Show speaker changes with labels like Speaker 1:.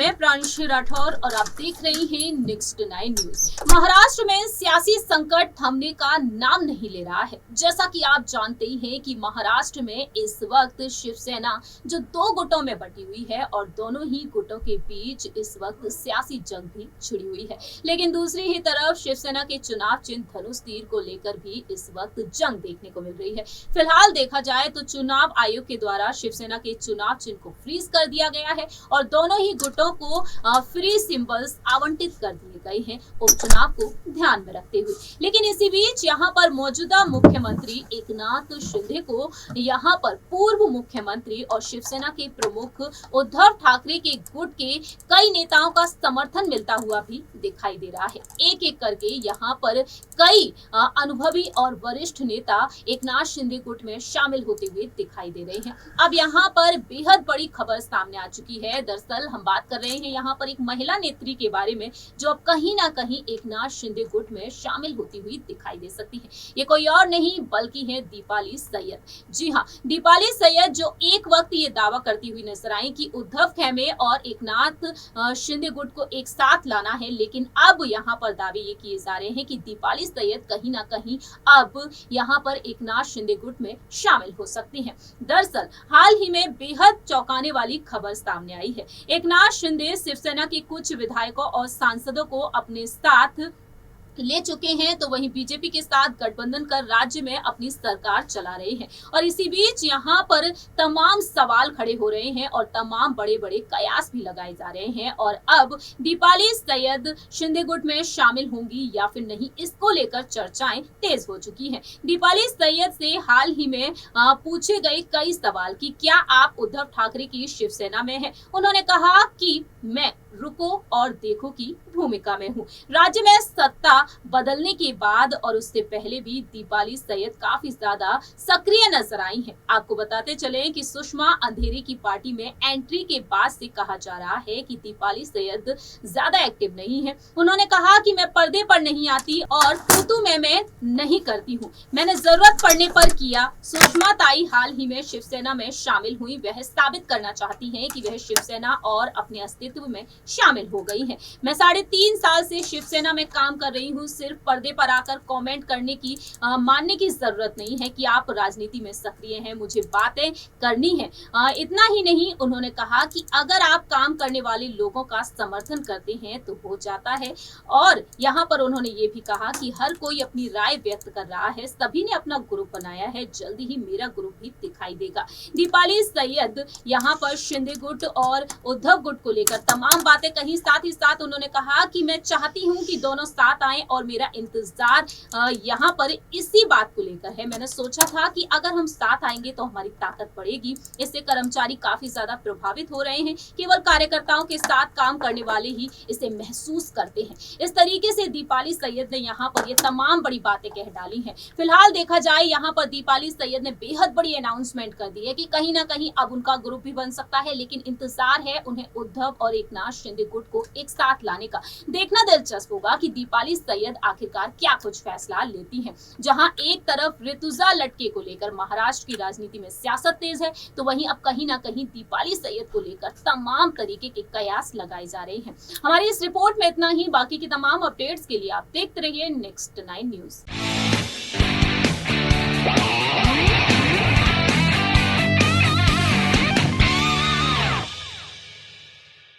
Speaker 1: मैं प्रांशु राठौर और आप देख रहे हैं नेक्स्ट 9 न्यूज। महाराष्ट्र में सियासी संकट थमने का नाम नहीं ले रहा है। जैसा कि आप जानते ही हैं कि महाराष्ट्र में इस वक्त शिवसेना जो दो गुटों में बटी हुई है और दोनों ही गुटों के बीच इस वक्त सियासी जंग भी छिड़ी हुई है। लेकिन दूसरी ही तरफ शिवसेना के चुनाव चिन्ह धनुष तीर को लेकर भी इस वक्त जंग देखने को मिल रही है। फिलहाल देखा जाए तो चुनाव आयोग के द्वारा शिवसेना के चुनाव चिन्ह को फ्रीज कर दिया गया है और दोनों ही गुटों को फ्री सिंबल्स आवंटित कर दिए गए हैं उपचुनाव को ध्यान में रखते हुए। लेकिन इसी बीच यहां पर मौजूदा मुख्यमंत्री एकनाथ शिंदे को यहां पर पूर्व मुख्यमंत्री और शिवसेना के प्रमुख उद्धव ठाकरे के गुट के कई नेताओं का समर्थन मिलता हुआ भी दिखाई दे रहा है। एक एक करके यहां पर कई अनुभवी और वरिष्ठ नेता एकनाथ शिंदे गुट में शामिल होते हुए दिखाई दे रहे हैं। अब यहाँ पर बेहद बड़ी खबर सामने आ चुकी है। दरअसल हम बात कर रहे हैं यहाँ पर एक महिला नेत्री के बारे में जो अब कहीं ना कहीं एकनाथ शिंदे गुट में शामिल होती हुई दिखाई दे सकती है। ये कोई और नहीं बल्कि है दीपाली सैयद। जी हाँ, दीपाली सैयद जो एक वक्त ये दावा करती हुई नजर आई कि उद्धव खेमे और एकनाथ शिंदे गुट को एक साथ लाना है, लेकिन अब यहाँ पर दावे ये किए जा रहे हैं कि दीपाली सैयद कहीं ना कहीं अब यहाँ पर एकनाथ शिंदे गुट में शामिल हो सकती हैं। दरअसल हाल ही में बेहद चौंकाने वाली खबर सामने आई है। एकनाथ शिंदे शिवसेना के कुछ विधायकों और सांसदों को अपने साथ ले चुके हैं, तो वहीं बीजेपी के साथ गठबंधन कर राज्य में अपनी सरकार चला रहे हैं। और इसी बीच यहाँ पर तमाम सवाल खड़े हो रहे हैं और तमाम बड़े बड़े कयास भी लगाए जा रहे हैं। और अब दीपाली सैयद शिंदे गुट में शामिल होंगी या फिर नहीं, इसको लेकर चर्चाएं तेज हो चुकी हैं। दीपाली सैयद से हाल ही में पूछे गए कई सवाल कि क्या आप उद्धव ठाकरे की शिवसेना में हैं? उन्होंने कहा कि मैं रुको और देखो की भूमिका में हूँ। राज्य में सत्ता बदलने के बाद और उससे पहले भी दीपाली सैयद काफी ज्यादा सक्रिय नजर आई हैं। आपको बताते चले कि सुषमा अंधेरी की पार्टी में एंट्री के बाद से कहा जा रहा है कि दीपाली सैयद ज्यादा एक्टिव नहीं है। उन्होंने कहा कि मैं पर्दे पर नहीं आती और तू मैं नहीं करती हूँ, मैंने जरूरत पड़ने पर किया। सुषमा ताई हाल ही में शिवसेना में शामिल हुई। वह साबित करना चाहती है कि वह शिवसेना और अपने अस्तित्व में शामिल हो गई है। मैं 3.5 साल से शिवसेना में काम कर रही हूँ। सिर्फ पर्दे पर आकर कमेंट करने की मानने की जरूरत नहीं है कि आप राजनीति में सक्रिय हैं, मुझे बातें करनी है। इतना ही नहीं, उन्होंने कहा कि अगर आप काम करने वाले लोगों का समर्थन करते हैं तो हो जाता है। और यहाँ पर उन्होंने ये भी कहा कि हर कोई अपनी राय व्यक्त कर रहा है, सभी ने अपना ग्रुप बनाया है, जल्दी ही मेरा ग्रुप भी दिखाई देगा। दीपाली सैयद यहाँ पर शिंदे गुट और उद्धव गुट को लेकर तमाम बातें कही। साथ ही साथ उन्होंने कहा कि मैं चाहती हूं कि दोनों साथ आएं और मेरा इंतजार यहाँ पर इसी बात को लेकर है। मैंने सोचा था कि अगर हम साथ आएंगे तो हमारी ताकत बढ़ेगी। इससे कर्मचारी काफी ज्यादा प्रभावित हो रहे हैं, केवल कार्यकर्ताओं के साथ काम करने वाले ही इसे महसूस करते हैं। इस तरीके से दीपाली सैयद ने यहाँ पर ये तमाम बड़ी बातें कह डाली हैं। फिलहाल देखा जाए यहाँ पर दीपाली सैयद ने बेहद बड़ी अनाउंसमेंट कर दी है कि कहीं ना कहीं अब उनका ग्रुप भी बन सकता है, लेकिन इंतजार है उन्हें उद्धव और एकनाथ शिंदे गुट को एक साथ लाने का। देखना दिलचस्प होगा कि दीपाली सैयद आखिरकार क्या कुछ फैसला लेती हैं। जहां एक तरफ ऋतुजा लटके को लेकर महाराष्ट्र की राजनीति में सियासत तेज है, तो वहीं अब कहीं ना कहीं दीपाली सैयद को लेकर तमाम तरीके के कयास लगाए जा रहे हैं। हमारी इस रिपोर्ट में इतना ही। बाकी की तमाम अपडेट्स के लिए आप देखते रहिए नेक्स्ट 9 न्यूज।